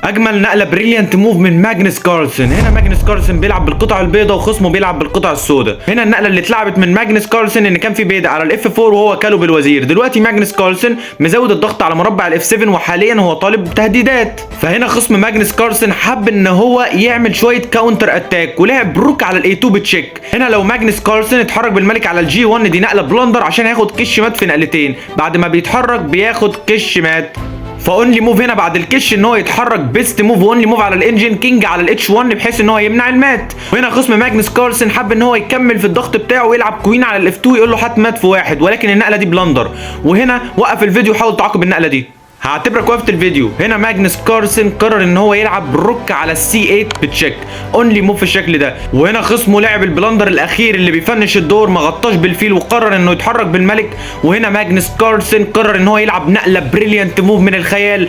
اجمل نقله بريليانت موف من ماجنس كارلسن. هنا ماجنس كارلسن بيلعب بالقطع البيضاء وخصمه بيلعب بالقطع السوداء. هنا النقله اللي اتلعبت من ماجنس كارلسن ان كان في بيدق على الاف 4 وهو كاله بالوزير. دلوقتي ماجنس كارلسن مزود الضغط على مربع الاف 7 وحاليا هو طالب تهديدات. فهنا خصم ماجنس كارلسن حب ان هو يعمل شويه كاونتر اتاك ولعب روك على الاي 2 بتشيك. هنا لو ماجنس كارلسن اتحرك بالملك على الجي 1 دي نقله بلندر عشان هياخد كش مات في نقلتين. بعد ما بيتحرك بياخد كش مات. فاونلي موف هنا بعد الكش ان هو يتحرك بيست موف واونلي موف على الانجن كينج على الاتش 1 بحيث ان هو يمنع المات. وهنا خصم ماجنس كارلسن حب ان هو يكمل في الضغط بتاعه ويلعب كوين على الاف 2 يقول له هات مات في واحد، ولكن النقله دي بلندر. وهنا وقف الفيديو وحاول تعاقب النقله دي. هعتبرك وقفت الفيديو. هنا ماجنس كارلسن قرر ان هو يلعب روك على السي 8 بتشيك اونلي موف في الشكل ده. وهنا خصمه لعب البلندر الاخير اللي بيفنش الدور ما غطاش بالفيل وقرر انه يتحرك بالملك. وهنا ماجنس كارلسن قرر ان هو يلعب نقله بريليانت موف من الخيال.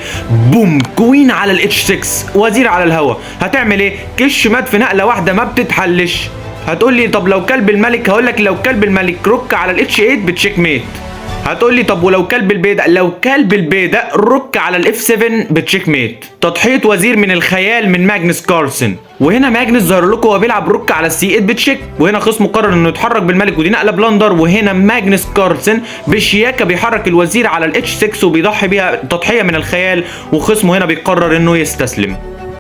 بوم كوين على الاتش 6 وزير على الهوا. هتعمل ايه؟ كش مات في نقله واحده ما بتتحلش. هتقول لي طب لو كلب الملك، هقول لك لو كلب الملك روك على الاتش 8 بتشيك ميت. هتقول لي طب ولو كلب البيدق، لو كلب البيدق رك على الاف 7 بتشيك ميت. تضحيه وزير من الخيال من ماجنس كارلسن. وهنا ماجنس ظهر لكم وهو بيلعب روك على السي 8 بتشيك. وهنا خصمه قرر انه يتحرك بالملك ودي نقله بلندر. وهنا ماجنس كارلسن بشياكه بيحرك الوزير على الاتش 6 وبيضحي بيها تضحيه من الخيال. وخصمه هنا بيقرر انه يستسلم.